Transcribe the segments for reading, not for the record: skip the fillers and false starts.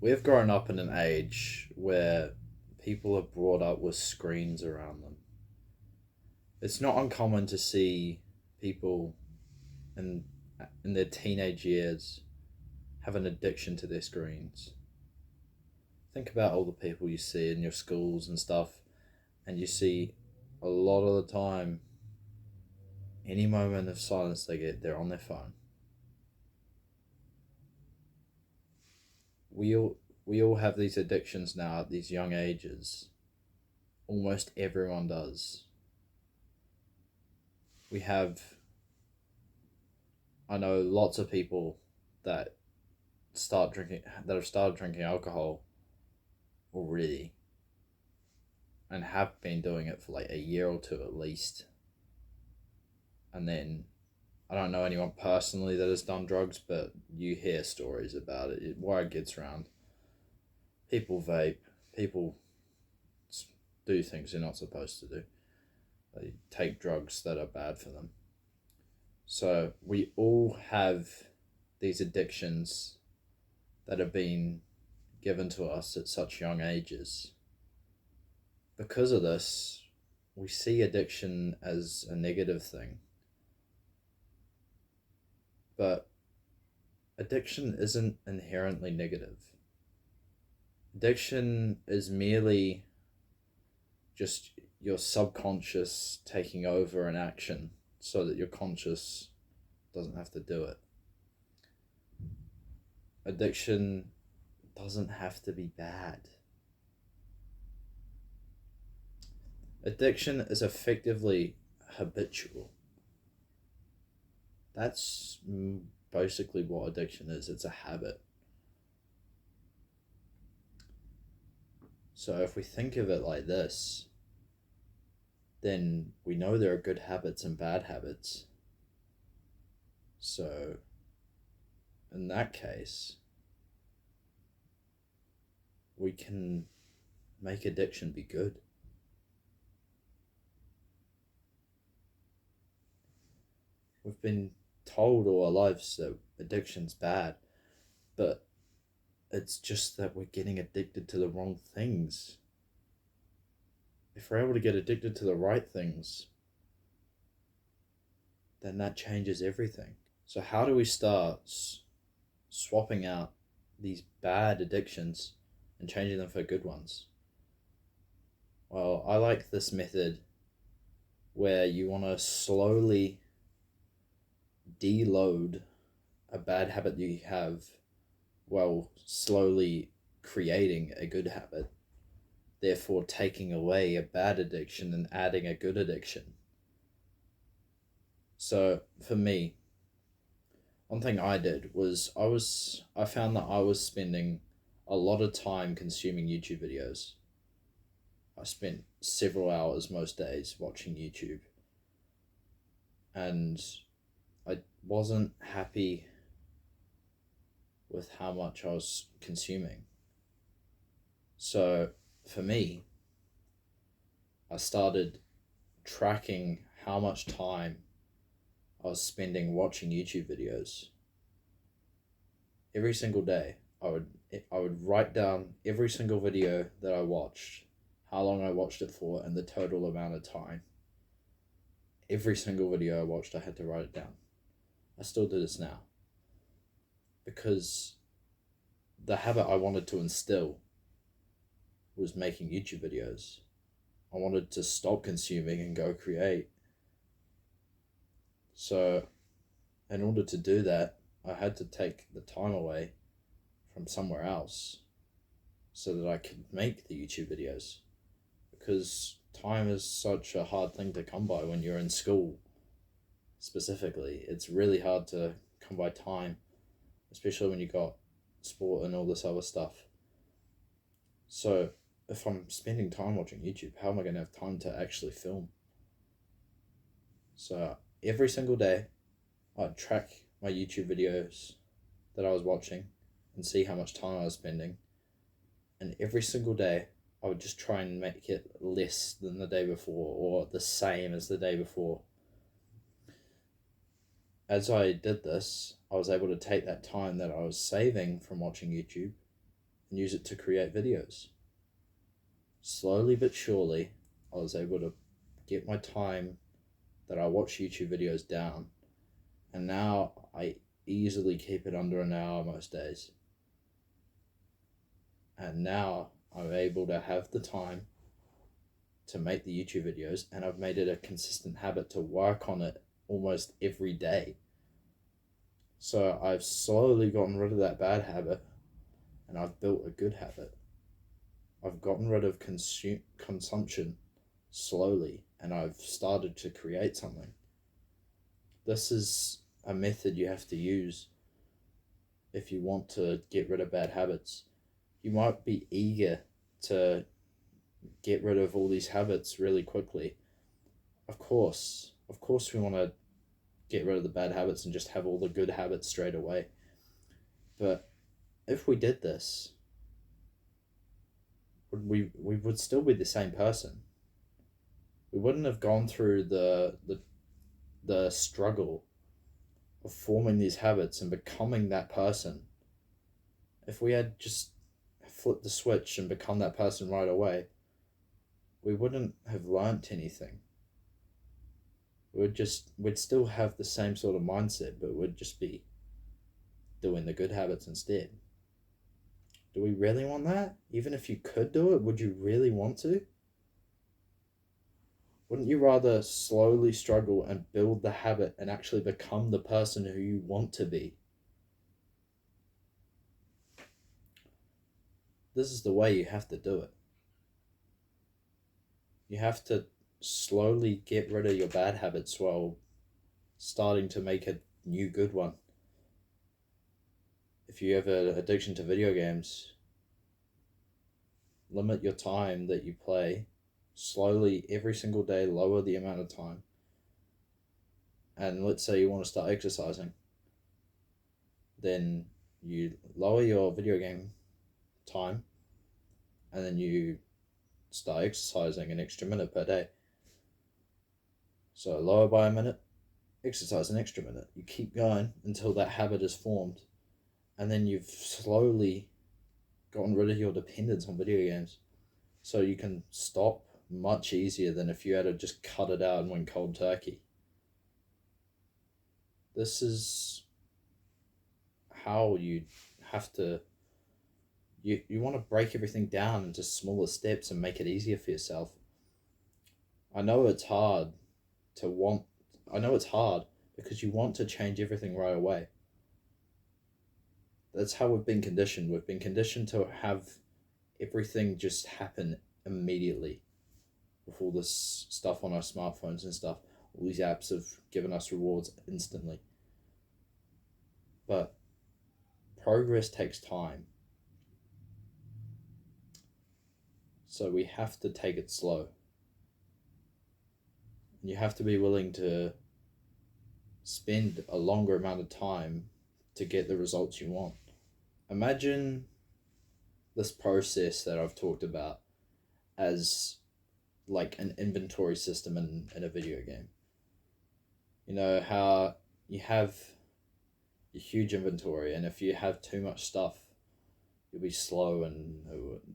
we've grown up in an age where people are brought up with screens around them. It's not uncommon to see people in in their teenage years have an addiction to their screens. Think about all the people you see in your schools and stuff, and you see a lot of the time, any moment of silence they get, they're on their phone. We all we all have these addictions now at these young ages. Almost everyone does. We have I know lots of people that have started drinking alcohol already and have been doing it for like a year or two at least. And then I don't know anyone personally that has done drugs, but you hear stories about it. Word gets around. People vape. People do things they're not supposed to do. They take drugs that are bad for them. So we all have these addictions that have been given to us at such young ages. Because of this, we see addiction as a negative thing. But addiction isn't inherently negative. Addiction is merely just your subconscious taking over an action so that your conscious doesn't have to do it. Addiction doesn't have to be bad. Addiction is effectively habitual. That's basically what addiction is. It's a habit. So if we think of it like this, then we know there are good habits and bad habits. So in that case, we can make addiction be good. We've been told all our lives that addiction's bad, but it's just that we're getting addicted to the wrong things. If we're able to get addicted to the right things, then that changes everything. So, how do we start swapping out these bad addictions and changing them for good ones? Well, I like this method where you want to slowly deload a bad habit you have while slowly creating a good habit, therefore taking away a bad addiction and adding a good addiction. So for me, one thing I did was I found that I was spending a lot of time consuming YouTube videos. I spent several hours most days watching YouTube, and I wasn't happy with how much I was consuming. So for me, I started tracking how much time I was spending watching YouTube videos. Every single day, I would write down every single video that I watched, how long I watched it for, and the total amount of time. Every single video I watched, I had to write it down. I still do this now because the habit I wanted to instill was making YouTube videos. I wanted to stop consuming and go create. So, in order to do that, I had to take the time away from somewhere else so that I could make the YouTube videos. Because time is such a hard thing to come by when you're in school, specifically. It's really hard to come by time, especially when you got sport and all this other stuff. So, if I'm spending time watching YouTube, how am I going to have time to actually film? So, every single day, I'd track my YouTube videos that I was watching and see how much time I was spending. And every single day, I would just try and make it less than the day before or the same as the day before. As I did this, I was able to take that time that I was saving from watching YouTube and use it to create videos. Slowly but surely, I was able to get my time that I watch YouTube videos down, and now I easily keep it under an hour most days. And now I'm able to have the time to make the YouTube videos, and I've made it a consistent habit to work on it almost every day. So I've slowly gotten rid of that bad habit, and I've built a good habit. I've gotten rid of consumption slowly, and I've started to create something. This is a method you have to use if you want to get rid of bad habits. You might be eager to get rid of all these habits really quickly. Of course we want to get rid of the bad habits and just have all the good habits straight away. But if we did this, we would still be the same person. We wouldn't have gone through the struggle of forming these habits and becoming that person. If we had just flipped the switch and become that person right away, we wouldn't have learnt anything. We'd still have the same sort of mindset, but we'd just be doing the good habits instead. Do we really want that? Even if you could do it, would you really want to? Wouldn't you rather slowly struggle and build the habit and actually become the person who you want to be? This is the way you have to do it. You have to slowly get rid of your bad habits while starting to make a new good one. If you have an addiction to video games, limit your time that you play. Slowly, every single day, lower the amount of time. And let's say you want to start exercising. Then you lower your video game time, and then you start exercising an extra minute per day. So lower by a minute, exercise an extra minute. You keep going until that habit is formed, and then you've slowly gotten rid of your dependence on video games. So you can stop much easier than if you had to just cut it out and went cold turkey. This is how you have to... You want to break everything down into smaller steps and make it easier for yourself. I know it's hard because you want to change everything right away. That's how we've been conditioned. We've been conditioned to have everything just happen immediately. With all this stuff on our smartphones and stuff, all these apps have given us rewards instantly. But progress takes time. So we have to take it slow. You have to be willing to spend a longer amount of time to get the results you want. Imagine this process that I've talked about as like an inventory system in a video game. You know how you have a huge inventory, and if you have too much stuff, you'll be slow and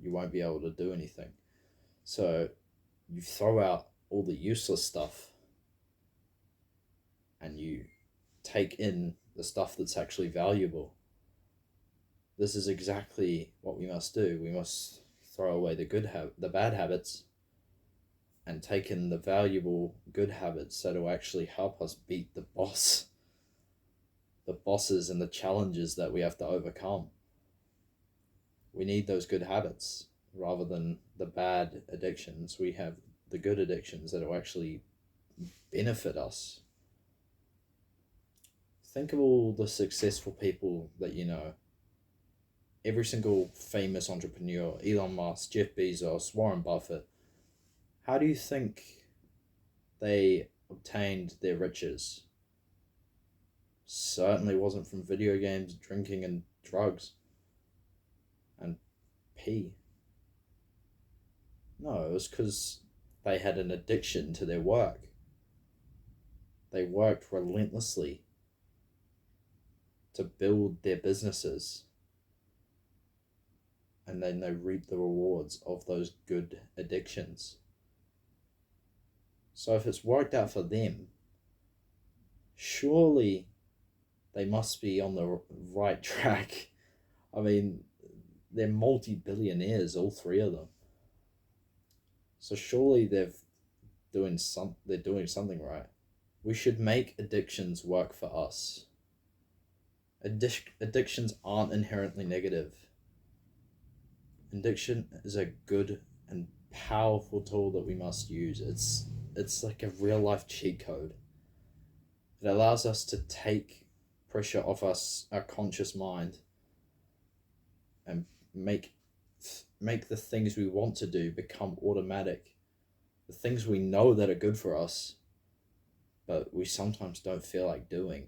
you won't be able to do anything. So you throw out all the useless stuff and you take in the stuff that's actually valuable. This is exactly what we must do. We must throw away the bad habits and take in the valuable good habits that will actually help us beat the bosses and the challenges that we have to overcome. We need those good habits rather than the bad addictions. We have the good addictions that will actually benefit us. Think of all the successful people that you know. Every single famous entrepreneur, Elon Musk, Jeff Bezos, Warren Buffett. How do you think they obtained their riches? Certainly wasn't from video games, drinking, and drugs. And pee. No, it was because they had an addiction to their work. They worked relentlessly to build their businesses. and then they reap the rewards of those good addictions. So if it's worked out for them, surely they must be on the right track. I mean, they're multi-billionaires, all three of them. So surely they're doing something right. We should make addictions work for us. Addictions aren't inherently negative. Addiction is a good and powerful tool that we must use. It's like a real life cheat code. It allows us to take pressure off us, our conscious mind, and make the things we want to do become automatic. The things we know that are good for us, but we sometimes don't feel like doing.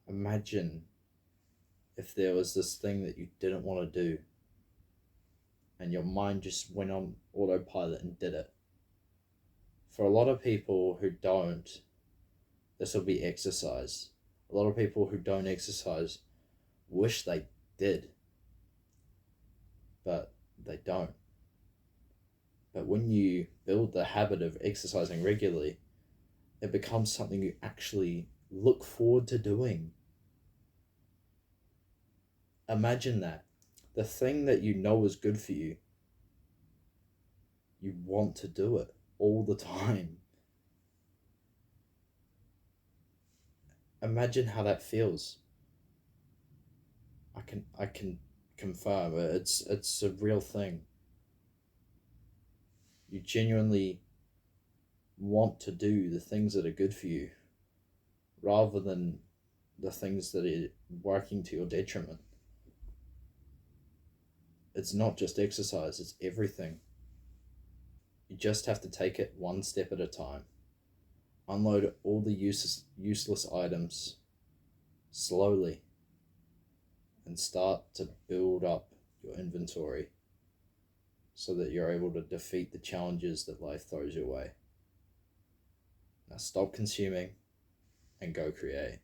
Imagine if there was this thing that you didn't want to do, and your mind just went on autopilot and did it. For a lot of people who don't, this will be exercise. A lot of people who don't exercise wish they did, but they don't. But when you build the habit of exercising regularly, it becomes something you actually look forward to doing. Imagine that. The thing that you know is good for you, you want to do it all the time. Imagine how that feels. I can confirm it's a real thing. You genuinely want to do the things that are good for you rather than the things that are working to your detriment. It's not just exercise, it's everything. You just have to take it one step at a time. Unload all the useless items slowly and start to build up your inventory so that you're able to defeat the challenges that life throws your way. Now stop consuming and go create.